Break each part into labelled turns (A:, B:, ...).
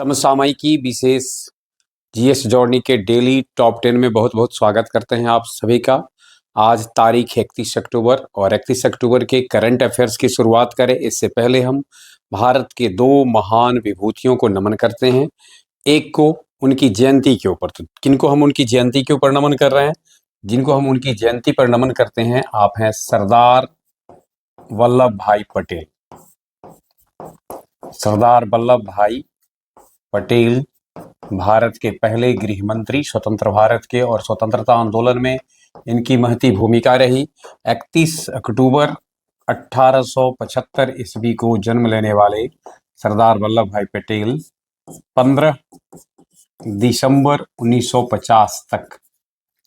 A: समसामयिकी विशेष GS journey के daily top 10 में बहुत बहुत स्वागत करते हैं आप सभी का। आज तारीख 31 अक्टूबर और 31 अक्टूबर के करंट अफेयर्स की शुरुआत करें इससे पहले हम भारत के दो महान विभूतियों को नमन करते हैं। एक को उनकी जयंती के ऊपर, तो किनको हम उनकी जयंती के ऊपर नमन कर रहे हैं? जिनको हम उनकी जयंती पर नमन करते हैं आप हैं सरदार वल्लभ भाई पटेल। सरदार वल्लभ भाई पटेल भारत के पहले गृह मंत्री, स्वतंत्र भारत के, और स्वतंत्रता आंदोलन में इनकी महती भूमिका रही। 31 अक्टूबर 1875 ईस्वी को जन्म लेने वाले सरदार वल्लभ भाई पटेल 15 दिसंबर 1950 तक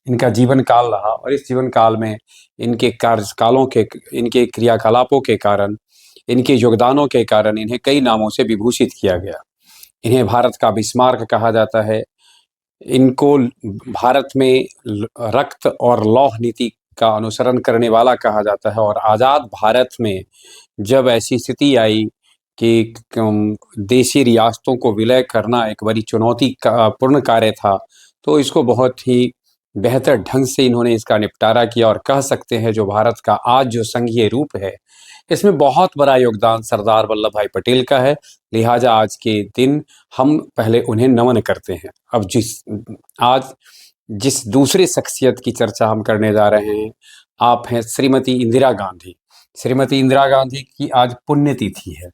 A: इनका जीवन काल रहा, और इस जीवन काल में इनके कार्यकालों के, इनके क्रियाकलापों के कारण, इनके योगदानों के कारण इन्हें कई नामों से विभूषित किया गया। इन्हें भारत का बिस्मार्क कहा जाता है। इनको भारत में रक्त और लौह नीति का अनुसरण करने वाला कहा जाता है। और आज़ाद भारत में जब ऐसी स्थिति आई कि देशी रियासतों को विलय करना एक बड़ी चुनौती का पूर्ण कार्य था, तो इसको बहुत ही बेहतर ढंग से इन्होंने इसका निपटारा किया। और कह सकते हैं जो भारत का आज जो संघीय रूप है, इसमें बहुत बड़ा योगदान सरदार वल्लभ भाई पटेल का है। लिहाजा आज के दिन हम पहले उन्हें नमन करते हैं। अब आज जिस दूसरी शख्सियत की चर्चा हम करने जा रहे हैं, आप हैं श्रीमती इंदिरा गांधी। श्रीमती इंदिरा गांधी की आज पुण्यतिथि है।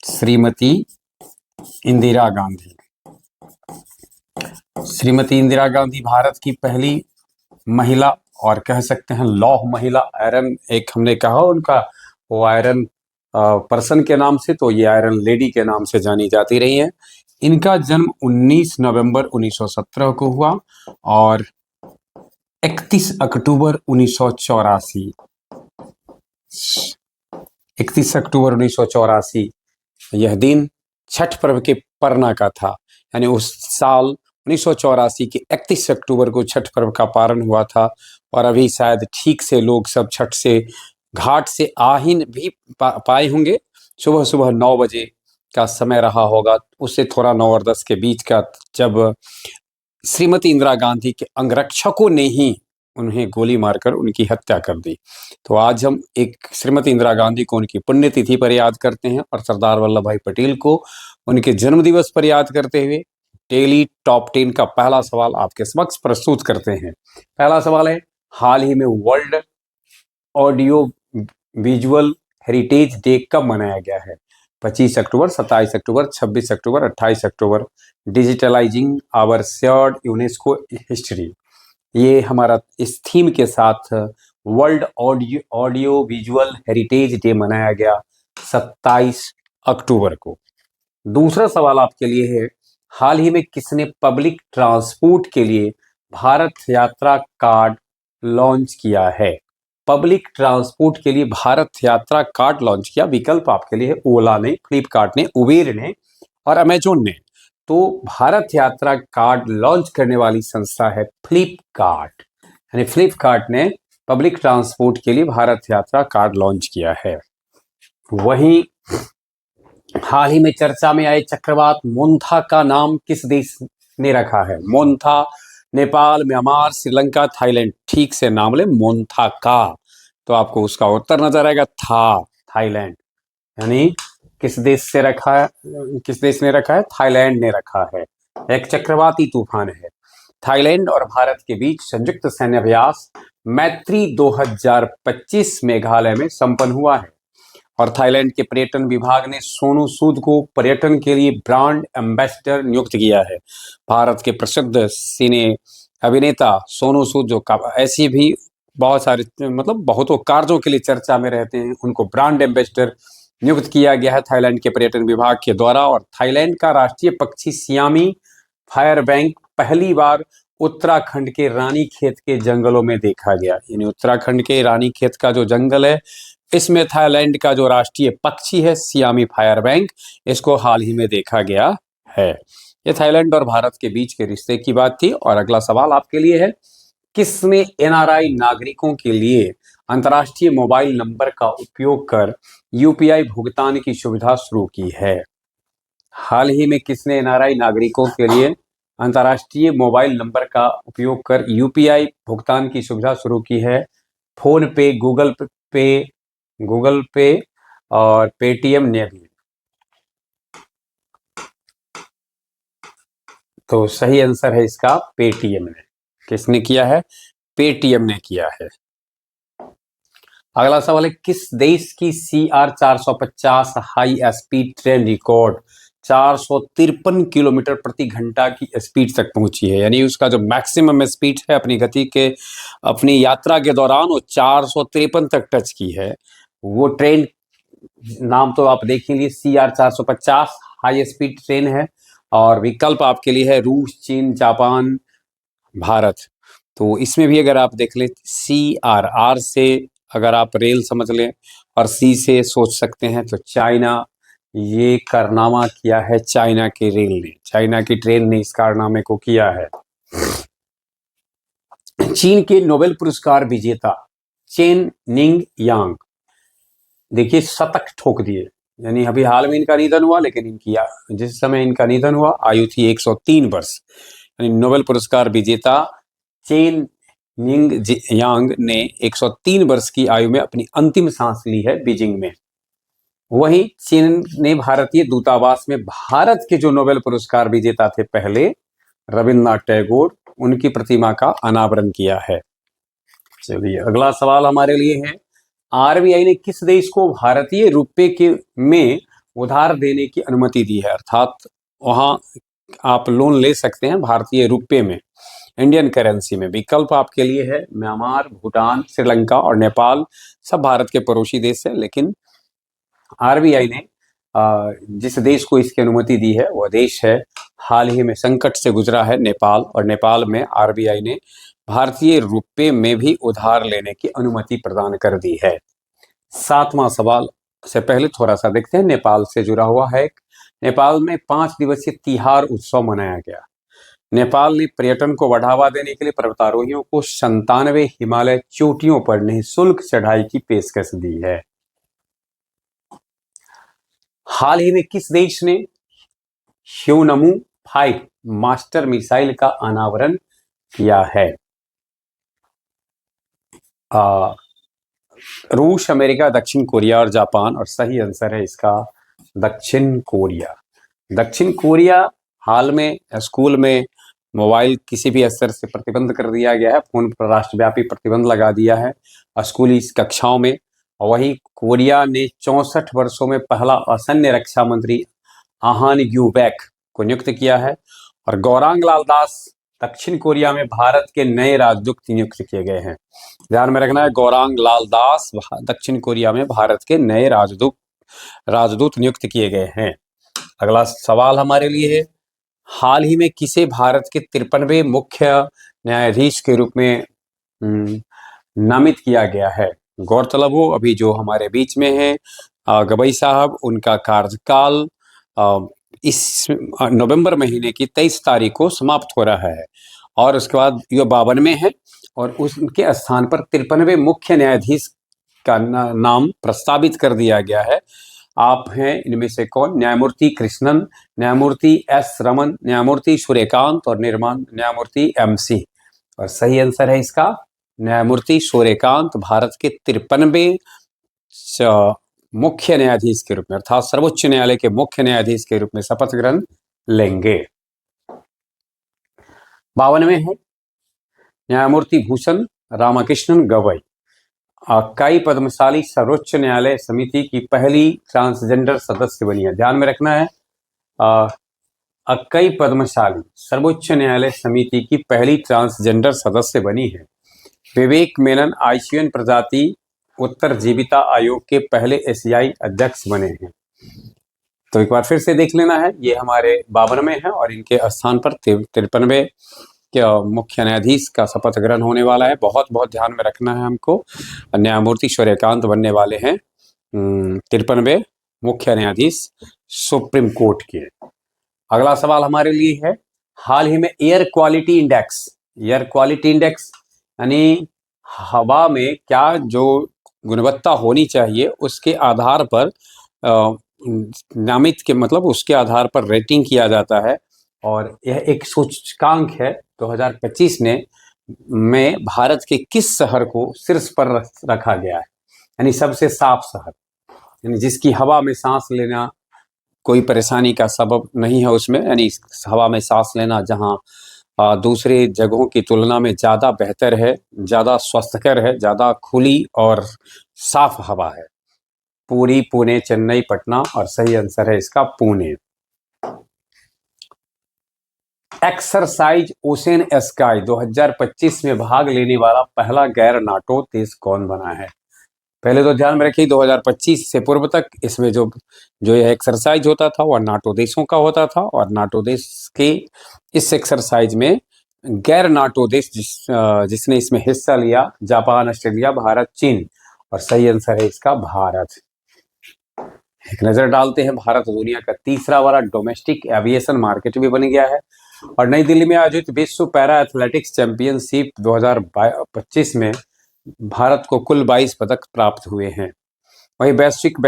A: श्रीमती इंदिरा गांधी। श्रीमती इंदिरा गांधी भारत की पहली महिला, और कह सकते हैं लौह महिला, आयरन, एक हमने कहा उनका वो आयरन पर्सन के नाम से, तो ये आयरन लेडी के नाम से जानी जाती रही हैं। इनका जन्म 19 नवंबर 1917 को हुआ और 31 अक्टूबर 1984 31 अक्टूबर 1984 यह दिन छठ पर्व के परना का था। यानी उस साल 1984 के 31 अक्टूबर को छठ पर्व का पारण हुआ था। और अभी शायद ठीक से लोग सब छठ से घाट से आ ही भी पाए होंगे। सुबह सुबह 9 बजे का समय रहा होगा, उससे थोड़ा 9 और 10 के बीच का, जब श्रीमती इंदिरा गांधी के अंगरक्षकों ने ही उन्हें गोली मारकर उनकी हत्या कर दी। तो आज हम एक श्रीमती इंदिरा गांधी को उनकी पुण्यतिथि पर याद करते हैं और सरदार वल्लभ भाई पटेल को उनके जन्म दिवस पर याद करते हुए डेली टॉप 10 का पहला सवाल आपके समक्ष प्रस्तुत करते हैं। पहला सवाल है, हाल ही में world audio visual heritage day कब मनाया गया है? 25 अक्टूबर, 27 अक्टूबर, 26 अक्टूबर, 28 अक्टूबर। Digitalising our shared UNESCO history, ये हमारा इस थीम के साथ world audio visual heritage day मनाया गया 27 अक्टूबर को। दूसरा सवाल आपके लिए है, हाल ही में किसने पब्लिक ट्रांसपोर्ट के लिए भारत यात्रा कार्ड लॉन्च किया है? पब्लिक ट्रांसपोर्ट के लिए भारत यात्रा कार्ड लॉन्च किया। विकल्प आपके लिए है ओला ने, फ्लिपकार्ट ने, उबेर ने और अमेजोन ने। तो भारत यात्रा कार्ड लॉन्च करने वाली संस्था है फ्लिपकार्ट। यानी फ्लिपकार्ट ने पब्लिक ट्रांसपोर्ट के लिए भारत यात्रा कार्ड लॉन्च किया है। वहीं हाल ही में चर्चा में आए चक्रवात मोन्था का नाम किस देश ने रखा है? Montha Nepal, Myanmar, Sri Lanka, Thailand. ठीक से नाम ले, मोन्था का। तो आपको उसका उत्तर नजर आएगा थाईलैंड। यानी किस देश से रखा है, किस देश ने रखा है? थाईलैंड ने रखा है। एक चक्रवाती तूफान है। थाईलैंड और भारत के बीच संयुक्त सैन्य अभ्यास मैत्री 2025 मेघालय में संपन्न हुआ है। और थाईलैंड के पर्यटन विभाग ने सोनू सूद को पर्यटन के लिए ब्रांड एम्बेसडर नियुक्त किया है। भारत के प्रसिद्ध सिने अभिनेता सोनू सूद, जो ऐसी भी बहुत सारे बहुतों कार्यों के लिए चर्चा में रहते हैं, उनको ब्रांड एम्बेसडर नियुक्त किया गया है थाईलैंड के पर्यटन विभाग के द्वारा। और थाईलैंड का राष्ट्रीय पक्षी सियामी फायरबैंक पहली बार उत्तराखंड के रानीखेत के जंगलों में देखा गया। यानी उत्तराखंड के रानीखेत का जो जंगल है, इसमें थाईलैंड का जो राष्ट्रीय पक्षी है सियामी फायरबैंक, इसको हाल ही में देखा गया है। ये थाईलैंड और भारत के बीच के रिश्ते की बात थी। और अगला सवाल आपके लिए है, किसने एनआरआई नागरिकों के लिए अंतर्राष्ट्रीय मोबाइल नंबर का उपयोग कर यूपीआई भुगतान की सुविधा शुरू की है? हाल ही में किसने एनआरआई नागरिकों के लिए अंतर्राष्ट्रीय मोबाइल नंबर का उपयोग कर यूपीआई भुगतान की सुविधा शुरू की है? फोन पे, गूगल पे और पेटीएम ने भी। तो सही आंसर है इसका पेटीएम ने। किसने किया है? पेटीएम ने किया है। अगला सवाल है, किस देश की CR 450 high speed train record 453 kilometre प्रति घंटा की स्पीड तक पहुंची है? यानी उसका जो मैक्सिमम स्पीड है अपनी गति के, अपनी यात्रा के दौरान वो 453 तक टच की है। वो ट्रेन नाम तो आप देख ही लिए, CR 450 हाई स्पीड ट्रेन है। और विकल्प आपके लिए है रूस, चीन, जापान, भारत। तो इसमें भी अगर आप देख ले, CR से अगर आप रेल समझ लें और C से सोच सकते हैं तो चाइना। ये कारनामा किया है चाइना के रेल ने, चाइना की ट्रेन ने इस कारनामे को किया है। चीन के नोबेल पुरस्कार विजेता चेन निंग यांग, देखिए शतक ठोक दिए। यानी अभी हाल में इनका निधन हुआ, लेकिन इनकी जिस समय इनका निधन हुआ आयु थी 103 वर्ष। यानी नोबेल पुरस्कार विजेता चेन निंग यांग ने 103 वर्ष की आयु में अपनी अंतिम सांस ली है बीजिंग में। वहीं चीन ने भारतीय दूतावास में भारत के जो नोबेल पुरस्कार विजेता थे पहले, रविन्द्रनाथ टैगोर, उनकी प्रतिमा का अनावरण किया है। चलिए अगला सवाल हमारे लिए है, आरबीआई ने किस देश को भारतीय रुपये के में उधार देने की अनुमति दी है? अर्थात वहां आप लोन ले सकते हैं भारतीय रुपये में, इंडियन करेंसी में। विकल्प आपके लिए है म्यांमार, भूटान, श्रीलंका और नेपाल। सब भारत के पड़ोसी देश है, लेकिन आरबीआई ने जिस देश को इसकी अनुमति दी है वह देश है, हाल ही में संकट से गुजरा है, नेपाल। और नेपाल में आरबीआई ने भारतीय रुपये में भी उधार लेने की अनुमति प्रदान कर दी है। 7वां सवाल से पहले थोड़ा सा देखते हैं, नेपाल से जुड़ा हुआ है। नेपाल में 5 दिवसीय तिहार उत्सव मनाया गया। नेपाल ने पर्यटन को बढ़ावा देने के लिए पर्वतारोहियों को 97 हिमालय चोटियों पर निःशुल्क चढ़ाई की पेशकश दी है। हाल ही में किस देश ने ह्योनमू 5 मास्टर मिसाइल का अनावरण किया है? रूस, अमेरिका, दक्षिण कोरिया और जापान। और सही आंसर है इसका दक्षिण कोरिया। दक्षिण कोरिया हाल में स्कूल में मोबाइल किसी भी स्तर से प्रतिबंध कर दिया गया है, फोन पर राष्ट्रव्यापी प्रतिबंध लगा दिया है स्कूली कक्षाओं में। वहीं कोरिया ने 64 वर्षों में पहला असैन्य रक्षा मंत्री आहान यूबैक को नियुक्त किया है। और गौरांग लाल दास दक्षिण कोरिया में भारत के नए राजदूत नियुक्त किए गए हैं। ध्यान में रखना है, गौरांग लाल दास दक्षिण कोरिया में भारत के नए राजदूत नियुक्त किए गए हैं। अगला सवाल हमारे लिए है, हाल ही में किसे भारत के 53वें मुख्य न्यायाधीश के रूप में नामित किया गया है? गौरतलब हो अभी जो हमारे बीच में है गवई साहब, उनका कार्यकाल इस नवंबर महीने की 23 तारीख को समाप्त हो रहा है। और उसके बाद ये 52 में है और उनके स्थान पर 53वें मुख्य न्यायाधीश का नाम प्रस्तावित कर दिया गया है। आप हैं इनमें से कौन? न्यायमूर्ति कृष्णन, न्यायमूर्ति एस रमन, न्यायमूर्ति सूर्यकांत और न्यायमूर्ति MC। और सही आंसर है इसका न्यायमूर्ति सूर्यकांत भारत के 53वें मुख्य न्यायाधीश के रूप में, अर्थात सर्वोच्च न्यायालय के मुख्य न्यायाधीश के रूप में शपथ ग्रहण लेंगे। 52 में है न्यायमूर्ति भूषण रामकृष्णन गवई। कई पद्मशाली सर्वोच्च न्यायालय समिति की पहली ट्रांसजेंडर सदस्य बनी है। ध्यान में रखना है, कई पद्मशाली सर्वोच्च न्यायालय समिति की पहली ट्रांसजेंडर सदस्य बनी है। विवेक मेनन आईसीएन प्रजाति उत्तरजीविता आयोग के पहले एशियाई अध्यक्ष बने हैं। तो एक बार फिर से देख लेना है, ये हमारे 52 में है और इनके स्थान पर 53वें मुख्य न्यायाधीश का शपथ ग्रहण होने वाला है। बहुत बहुत ध्यान में रखना है हमको, न्यायमूर्ति सूर्यकांत बनने वाले हैं 53वें मुख्य न्यायाधीश सुप्रीम कोर्ट के। अगला सवाल हमारे लिए है, हाल ही में एयर क्वालिटी इंडेक्स यानी हवा में क्या जो गुणवत्ता होनी चाहिए उसके आधार पर नामित के मतलब उसके आधार पर रेटिंग किया जाता है। और यह एक सूचकांक है 2025 में भारत के किस शहर को शीर्ष पर रखा गया है, यानी सबसे साफ शहर, यानी जिसकी हवा में सांस लेना कोई परेशानी का सबब नहीं है उसमें, यानी हवा में सांस लेना जहाँ दूसरे जगहों की तुलना में ज़्यादा बेहतर है, ज़्यादा स्वस्थकर है, ज़्यादा खुली और साफ हवा है। पुरी, पुणे, चेन्नई, पटना, और सही आंसर है इसका पुणे। एक्सरसाइज ओशन स्काई 2025 में भाग लेने वाला पहला गैर नाटो देश कौन बना है? पहले तो ध्यान में रखिए 2025 से पूर्व तक इसमें जो यह एक्सरसाइज होता था वह नाटो देशों का होता था, और नाटो देश के इस एक्सरसाइज में गैर नाटो देश जिसने इसमें हिस्सा लिया जापान, ऑस्ट्रेलिया, भारत, चीन, और सही आंसर है इसका भारत। एक नजर डालते हैं, भारत दुनिया का तीसरा बड़ा डोमेस्टिक एविएशन मार्केट भी बन गया है, और नई दिल्ली में आयोजित विश्व पैरा एथलेटिक्स चैंपियनशिप 2025 में भारत को कुल 22 पदक प्राप्त हुए हैं। वहीं वैश्विक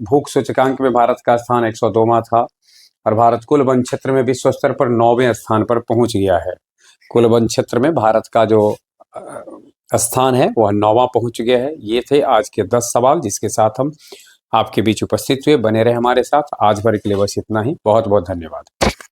A: भूख सूचकांक में भारत का स्थान 102वां था, और भारत कुल वन क्षेत्र में विश्व स्तर पर 9वें स्थान पर पहुंच गया है। कुल वन क्षेत्र में भारत का जो स्थान है वह 9वां पहुंच गया है। ये थे आज के 10 सवाल जिसके साथ हम आपके बीच उपस्थित हुए। बने रहे हमारे साथ। आज भर के लिए बस इतना ही। बहुत बहुत धन्यवाद।